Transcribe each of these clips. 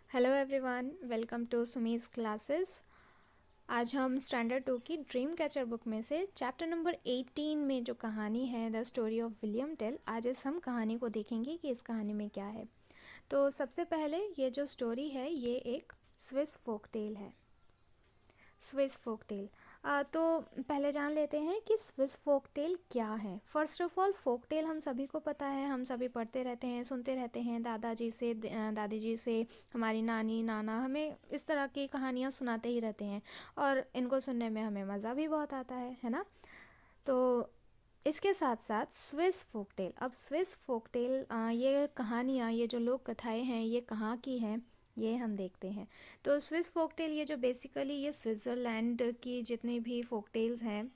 Hello everyone, welcome to Sumi's classes. आज हम standard 2 की ड्रीम कैचर बुक में से चैप्टर नंबर 18 में जो कहानी है the story of William Tell, आज इस हम कहानी को देखेंगे कि इस कहानी में क्या है। तो सबसे पहले ये जो स्टोरी है ये एक स्विस फोक टेल है। स्विस फोक टेल तो पहले जान लेते हैं कि स्विस फोक टेल क्या है। First of all, folk tale हम सभी को पता है, हम सभी पढ़ते रहते हैं, सुनते रहते हैं, दादाजी से दादी जी से, हमारी नानी नाना हमें इस तरह की कहानियाँ सुनाते ही रहते हैं और इनको सुनने में हमें मज़ा भी बहुत आता है ना। तो इसके साथ साथ स्विस फोक टेल, अब स्विस फोक टेल ये कहानियाँ, ये जो लोक कथाएँ हैं, ये कहाँ की हैं ये हम देखते हैं। तो स्विस फोक टेल ये जो बेसिकली ये स्विट्ज़रलैंड की जितनी भी फोक टेल्स हैं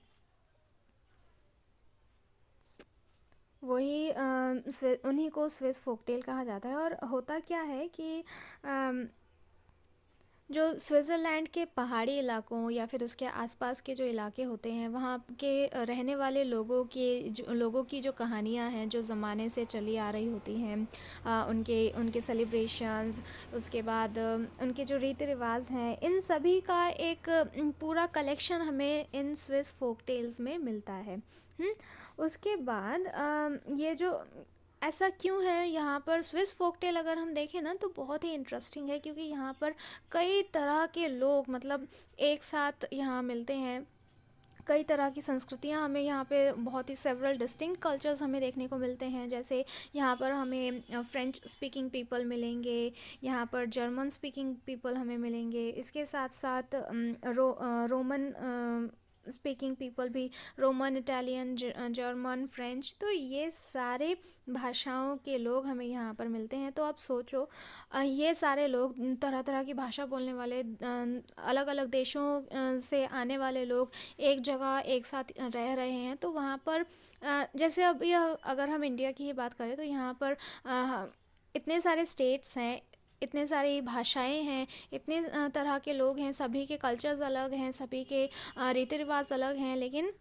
वही उन्हीं को स्विस फोक टेल कहा जाता है। और होता क्या है कि जो स्विट्ज़रलैंड के पहाड़ी इलाकों या फिर उसके आसपास के जो इलाके होते हैं वहाँ के रहने वाले लोगों की जो कहानियाँ हैं जो ज़माने से चली आ रही होती हैं, उनके उनके सेलिब्रेशंस, उसके बाद उनके जो रीति रिवाज हैं, इन सभी का एक पूरा कलेक्शन हमें इन स्विस फोक टेल्स में मिलता है। उसके बाद ये जो ऐसा क्यों है यहाँ पर स्विस फोकटेल अगर हम देखें ना तो बहुत ही इंटरेस्टिंग है, क्योंकि यहाँ पर कई तरह के लोग मतलब एक साथ यहाँ मिलते हैं। कई तरह की संस्कृतियाँ हमें यहाँ पे बहुत ही सेवरल डिस्टिंक्ट कल्चर्स हमें देखने को मिलते हैं। जैसे यहाँ पर हमें फ्रेंच स्पीकिंग पीपल मिलेंगे, यहाँ पर जर्मन स्पीकिंग पीपल हमें मिलेंगे, इसके साथ साथ रोमन स्पीकिंग पीपल भी, रोमन, इटालियन, जर्मन, फ्रेंच, तो ये सारे भाषाओं के लोग हमें यहाँ पर मिलते हैं। तो आप सोचो, ये सारे लोग तरह तरह की भाषा बोलने वाले, अलग अलग देशों से आने वाले लोग एक जगह एक साथ रह रहे हैं। तो वहाँ पर जैसे अब यह अगर हम इंडिया की ही बात करें तो यहाँ पर इतने सारे स्टेट्स हैं, इतने सारी भाषाएं हैं, इतने तरह के लोग हैं, सभी के कल्चर्स अलग हैं, सभी के रीति रिवाज अलग हैं, लेकिन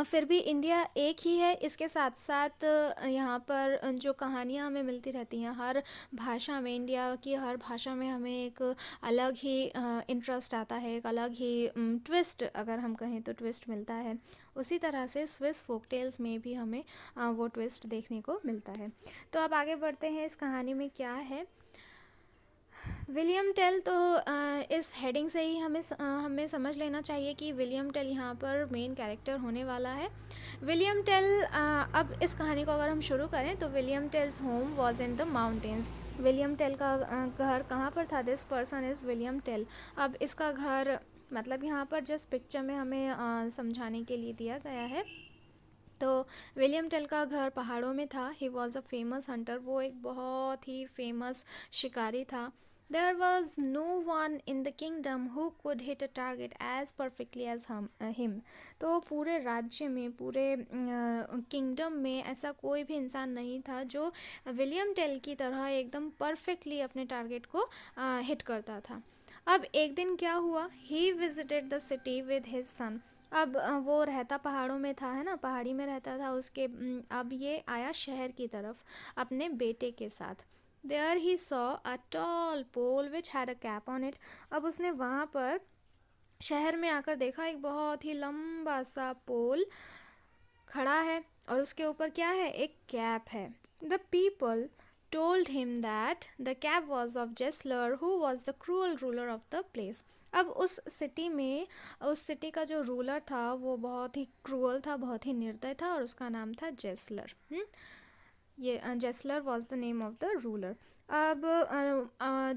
फिर भी इंडिया एक ही है। इसके साथ साथ यहाँ पर जो कहानियाँ हमें मिलती रहती हैं हर भाषा में, इंडिया की हर भाषा में हमें एक अलग ही इंटरेस्ट आता है, एक अलग ही ट्विस्ट, अगर हम कहें तो ट्विस्ट मिलता है। उसी तरह से स्विस फोक टेल्स में भी हमें वो ट्विस्ट देखने को मिलता है। तो अब आगे बढ़ते हैं, इस कहानी में क्या है। विलियम टेल, तो इस हेडिंग से ही हमें समझ लेना चाहिए कि विलियम टेल यहाँ पर मेन कैरेक्टर होने वाला है। विलियम टेल, अब इस कहानी को अगर हम शुरू करें तो William Tell's home was in the mountains. William Tell का घर कहाँ पर था? This person is William Tell. अब इसका घर मतलब यहाँ पर जस्ट पिक्चर में हमें समझाने के लिए दिया गया है। तो विलियम टेल का घर पहाड़ों में था। He was a famous hunter, वो एक बहुत ही फेमस शिकारी था। There was no one in the kingdom who could hit a target as perfectly as him. तो पूरे राज्य में, पूरे किंगडम में ऐसा कोई भी इंसान नहीं था जो विलियम टेल की तरह एकदम परफेक्टली अपने टारगेट को हिट करता था। अब एक दिन क्या हुआ, he visited the city with his son. अब वो रहता पहाड़ों में था, है ना, पहाड़ी में रहता था। अब ये आया शहर की तरफ अपने बेटे के साथ। There he saw a tall pole which had a cap on it. अब उसने वहाँ पर शहर में आकर देखा एक बहुत ही लंबा सा पोल खड़ा है और उसके ऊपर क्या है, एक कैप है। The people told him that the cap was of Gessler, who was the cruel ruler of the place. अब उस सिटी का जो रूलर था वो बहुत ही क्रूअल था, बहुत ही निर्दय था, और उसका नाम था जेसलर। ये Gessler was the name of the ruler. अब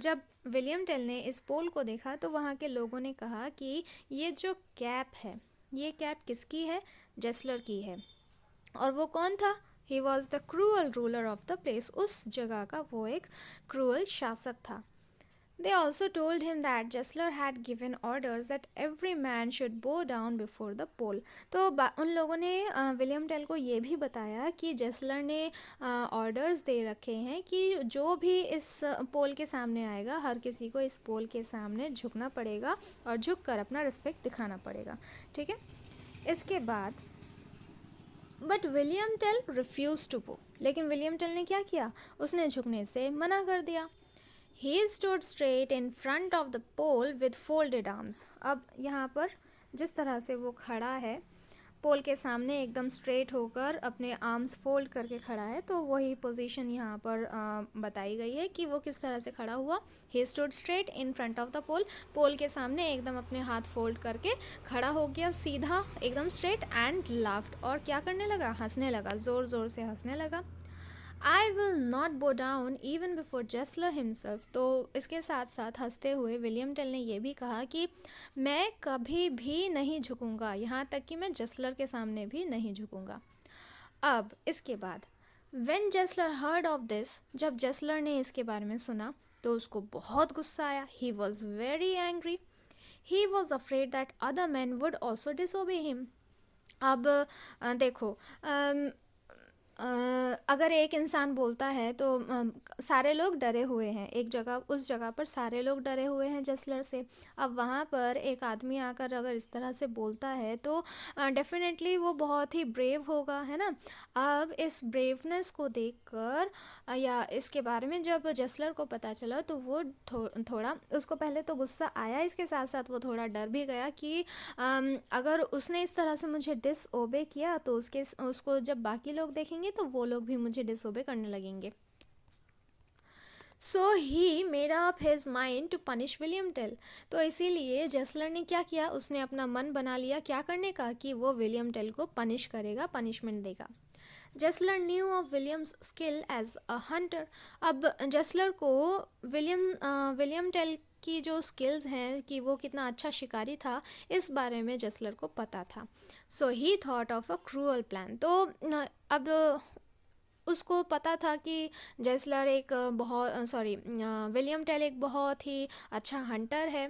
जब विलियम टेल ने इस पोल को देखा तो वहाँ के लोगों ने कहा कि ये जो कैप है, ये कैप किसकी है? जेसलर की है। और वो कौन था? He was the cruel ruler of the place. उस जगह का वो एक क्रूअल शासक था। They also told him that Gessler had given orders that every man should bow down before the pole. तो उन लोगों ने विलियम टेल को ये भी बताया कि जेसलर ने ऑर्डर्स दे रखे हैं कि जो भी इस पोल के सामने आएगा, हर किसी को इस पोल के सामने झुकना पड़ेगा और झुक कर अपना रिस्पेक्ट दिखाना पड़ेगा। ठीक है। इसके बाद but William Tell refuse to go. लेकिन विलियम टेल ने क्या किया? उसने झुकने से मना कर दिया। He stood straight in front of the pole with folded arms. अब यहाँ पर जिस तरह से वो खड़ा है पोल के सामने एकदम स्ट्रेट होकर अपने आर्म्स फोल्ड करके खड़ा है, तो वही पोजीशन यहाँ पर बताई गई है कि वो किस तरह से खड़ा हुआ. He stood straight in front of the pole. Pole के सामने एकदम अपने हाथ फोल्ड करके खड़ा हो गया सीधा एकदम स्ट्रेट. एंड लाफ्ड, और क्या करने लगा, हंसने लगा, ज़ोर ज़ोर से हंसने लगा. I will not bow down even before Gessler himself. तो इसके साथ साथ हंसते हुए विलियम टेल ने यह भी कहा कि मैं कभी भी नहीं झुकूंगा, यहाँ तक कि मैं जेस्लर के सामने भी नहीं झुकूंगा. अब इसके बाद व्हेन जेस्लर हर्ड ऑफ दिस, जब जेस्लर ने इसके बारे में सुना तो उसको बहुत गुस्सा आया. He was very angry. He was afraid that other man would also disobey him. अब देखो, अगर एक इंसान बोलता है तो सारे लोग डरे हुए हैं एक जगह, उस जगह पर सारे लोग डरे हुए हैं जेस्लर से. अब वहाँ पर एक आदमी आकर अगर इस तरह से बोलता है तो डेफिनेटली वो बहुत ही ब्रेव होगा, है ना. अब इस ब्रेवनेस को देखकर या इसके बारे में जब जेस्लर को पता चला तो वो थोड़ा उसको पहले तो गुस्सा आया, इसके साथ साथ वो थोड़ा डर भी गया कि अगर उसने इस तरह से मुझे डिसओबे किया तो उसको जब बाकी लोग देखेंगे तो वो लोग भी मुझे डिसओबे करने लगेंगे. So he made up his mind to punish William Tell. तो इसीलिए जेस्लर ने क्या किया, उसने अपना मन बना लिया क्या करने का, कि वो विलियम टेल को पनिश करेगा, पनिशमेंट देगा. Gessler knew of William's skill as a hunter. अब जेस्लर को विलियम टेल की जो स्किल्स हैं कि वो कितना अच्छा शिकारी था, इस बारे में जेस्लर को पता था. So he thought of a cruel plan. तो अब उसको पता था कि जेस्लर एक विलियम टेल एक बहुत ही अच्छा हंटर है.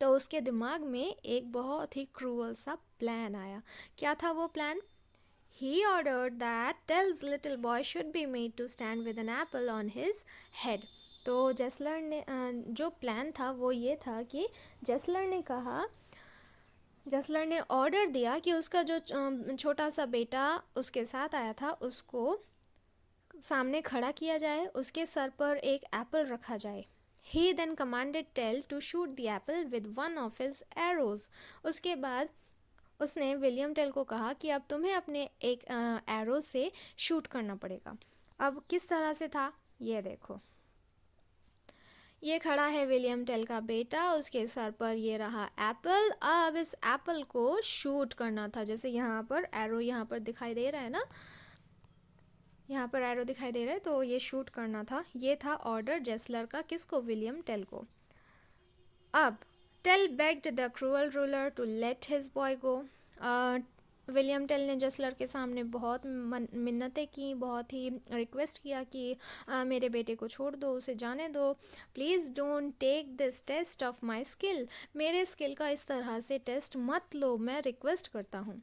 तो उसके दिमाग में एक बहुत ही क्रूअल सा प्लान आया. क्या था वो plan? He ordered that Tell's little boy should be made to stand with an apple on his head. तो जेस्लर ने जो प्लान था वो ये था कि जेस्लर ने ऑर्डर दिया कि उसका जो छोटा सा बेटा उसके साथ आया था उसको सामने खड़ा किया जाए, उसके सर पर एक एप्पल रखा जाए. He then commanded Tell to shoot the apple with one of his arrows. उसके बाद उसने विलियम टेल को कहा कि अब तुम्हें अपने एक एरो से शूट करना पड़ेगा. अब किस तरह से था ये देखो, ये खड़ा है विलियम टेल का बेटा, उसके सर पर ये रहा एप्पल. अब इस एप्पल को शूट करना था. जैसे यहाँ पर एरो यहाँ पर दिखाई दे रहा है ना, यहाँ पर एरो दिखाई दे रहा है, तो ये शूट करना था. ये था ऑर्डर जेस्लर का, किसको, विलियम टेल को. अब Tell begged the cruel ruler to let his boy go. William Tell ने जेस्लर के सामने बहुत मिन्नतें की, बहुत ही रिक्वेस्ट किया कि मेरे बेटे को छोड़ दो, उसे जाने दो. Please don't take this test of my skill. मेरे स्किल का इस तरह से टेस्ट मत लो, मैं रिक्वेस्ट करता हूँ.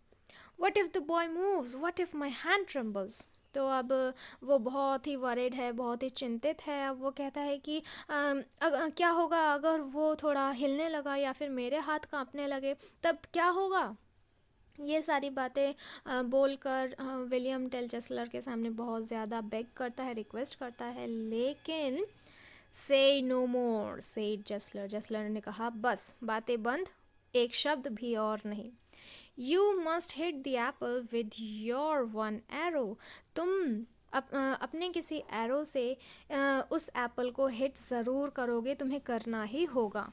What if the boy moves, what if my hand trembles. तो अब वो बहुत ही वरिड है, बहुत ही चिंतित है. अब वो कहता है कि क्या होगा अगर वो थोड़ा हिलने लगा या फिर मेरे हाथ कांपने लगे, तब क्या होगा. ये सारी बातें बोलकर विलियम टेल जेस्लर के सामने बहुत ज़्यादा बेग करता है, रिक्वेस्ट करता है. लेकिन से नो मोर सेड जेस्लर. जेस्लर ने कहा बस बातें बंद, एक शब्द भी और नहीं. You must hit the apple with your one arrow. तुम अपने किसी एरो से उस एप्पल को हिट ज़रूर करोगे, तुम्हें करना ही होगा.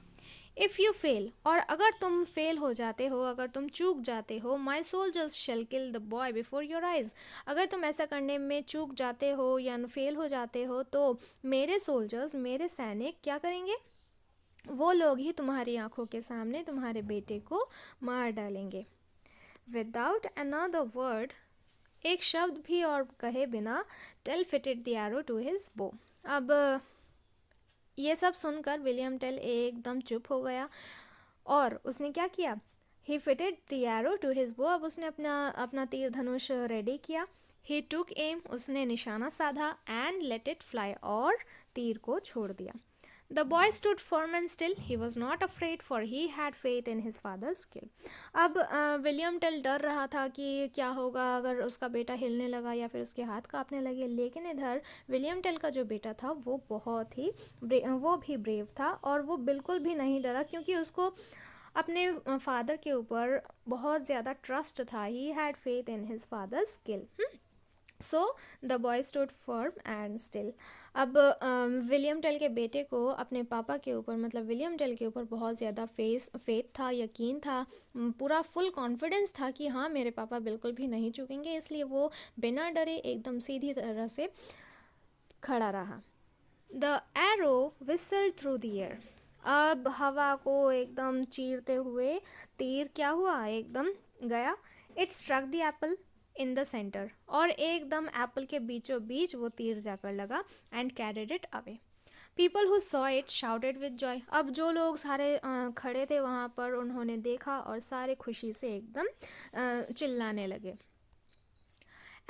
इफ़ यू फेल, और अगर तुम फेल हो जाते हो, अगर तुम चूक जाते हो, my soldiers shall kill the boy before your eyes. अगर तुम ऐसा करने में चूक जाते हो या फेल हो जाते हो तो मेरे सोल्जर्स, मेरे सैनिक क्या करेंगे, वो लोग ही तुम्हारी आंखों के सामने तुम्हारे बेटे को मार डालेंगे. विदाउट अनदर वर्ड, एक शब्द भी और कहे बिना, Tell fitted the arrow to his bow. अब ये सब सुनकर विलियम टेल एकदम चुप हो गया और उसने क्या किया, he fitted the arrow to his bow. अब उसने अपना तीर धनुष रेडी किया. ही टुक एम, उसने निशाना साधा, एंड लेट इट फ्लाई, और तीर को छोड़ दिया. The boy stood firm and still. He was not afraid, for he had faith in his father's skill. अब विलियम टेल डर रहा था कि क्या होगा अगर उसका बेटा हिलने लगा या फिर उसके हाथ कांपने लगे, लेकिन इधर विलियम टेल का जो बेटा था वो बहुत ही वो भी ब्रेव था और वो बिल्कुल भी नहीं डरा, क्योंकि उसको अपने फादर के ऊपर बहुत ज़्यादा ट्रस्ट था. He had faith in his father skill. So the boy stood firm and still. अब विलियम टेल के बेटे को अपने पापा के ऊपर, मतलब विलियम टेल के ऊपर बहुत ज़्यादा फेथ था, यकीन था, पूरा फुल कॉन्फिडेंस था कि हाँ मेरे पापा बिल्कुल भी नहीं चूकेंगे, इसलिए वो बिना डरे एकदम सीधी तरह से खड़ा रहा. The arrow whistle through the air. अब हवा को एकदम चीरते हुए तीर क्या हुआ, एकदम गया. It struck the apple in the centre. और एकदम एप्पल के बीचों बीच वो तीर जाकर लगा. And carried it away. People who saw it shouted with Joy. अब जो लोग सारे खड़े थे वहाँ पर, उन्होंने देखा और सारे खुशी से एकदम चिल्लाने लगे.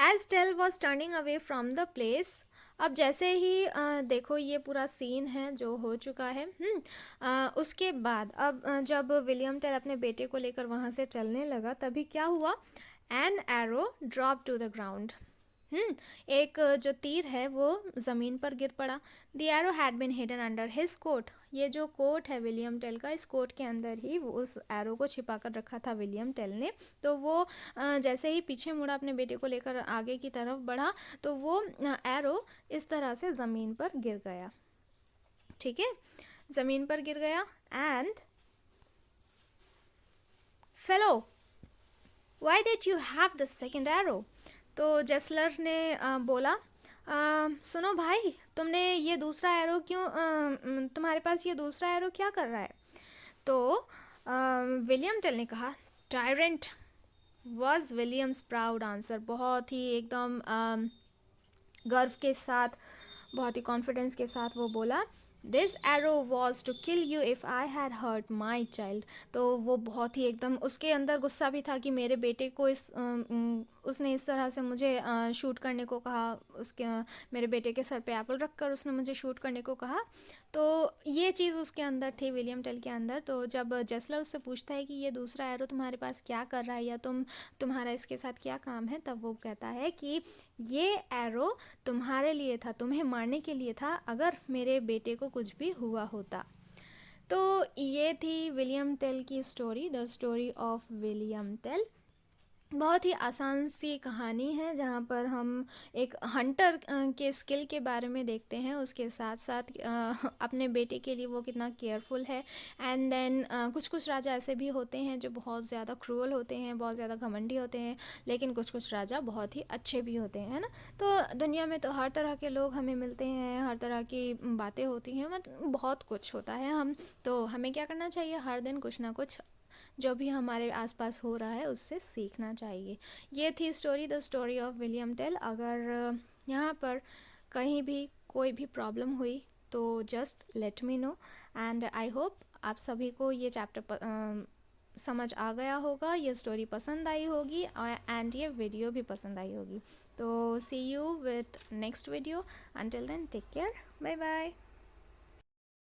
As Tell was turning away from the place. अब जैसे ही देखो ये पूरा सीन है जो हो चुका है. उसके बाद अब जब विलियम टेल अपने बेटे को लेकर वहाँ से चलने लगा, तभी क्या हुआ, an arrow drop to the ground. एक जो तीर है वो ज़मीन पर गिर पड़ा. The arrow had been hidden under his coat. ये जो कोट है विलियम टेल का, इस कोट के अंदर ही वो उस एरो को छिपा कर रखा था विलियम टेल ने. तो वो जैसे ही पीछे मुड़ा, अपने बेटे को लेकर आगे की तरफ बढ़ा, तो वो एरो इस तरह से ज़मीन पर गिर गया. ठीक है, ज़मीन पर गिर गया. And fellow, why did you have the second arrow. तो जेस्लर ने बोला, सुनो भाई, तुमने ये दूसरा एरो क्यों, तुम्हारे पास ये दूसरा एरो क्या कर रहा है. तो विलियम टेल ने कहा, tyrant was Williams proud answer. बहुत ही एकदम गर्व के साथ, बहुत ही कॉन्फिडेंस के साथ वो बोला, this arrow was to kill you if I had hurt my child. तो वो बहुत ही एकदम, उसके अंदर गुस्सा भी था कि मेरे बेटे को उसने इस तरह से मुझे शूट करने को कहा. उसके मेरे बेटे के सर पे एप्पल रख कर उसने मुझे शूट करने को कहा. तो ये चीज़ उसके अंदर थी, विलियम टेल के अंदर. तो जब जेस्लर उससे पूछता है कि ये दूसरा एरो तुम्हारे पास क्या कर रहा है, या तुम्हारा इसके साथ क्या काम है, तब वो कहता है कि ये एरो तुम्हारे लिए था, तुम्हें मारने के लिए था अगर मेरे बेटे को कुछ भी हुआ होता. तो ये थी विलियम टेल की story, the story of William Tell. बहुत ही आसान सी कहानी है जहाँ पर हम एक हंटर के स्किल के बारे में देखते हैं, उसके साथ साथ अपने बेटे के लिए वो कितना केयरफुल है. एंड देन कुछ कुछ राजा ऐसे भी होते हैं जो बहुत ज़्यादा क्रूअल होते हैं, बहुत ज़्यादा घमंडी होते हैं, लेकिन कुछ कुछ राजा बहुत ही अच्छे भी होते हैं, है ना. तो दुनिया में तो हर तरह के लोग हमें मिलते हैं, हर तरह की बातें होती हैं, मतलब बहुत कुछ होता है. तो हमें क्या करना चाहिए, हर दिन कुछ ना कुछ जो भी हमारे आसपास हो रहा है उससे सीखना चाहिए. ये थी story, the story of William Tell. अगर यहाँ पर कहीं भी कोई भी प्रॉब्लम हुई तो just let me know. And I hope आप सभी को ये चैप्टर समझ आ गया होगा, ये स्टोरी पसंद आई होगी एंड ये वीडियो भी पसंद आई होगी. तो see you with next video. Until then take care, bye bye.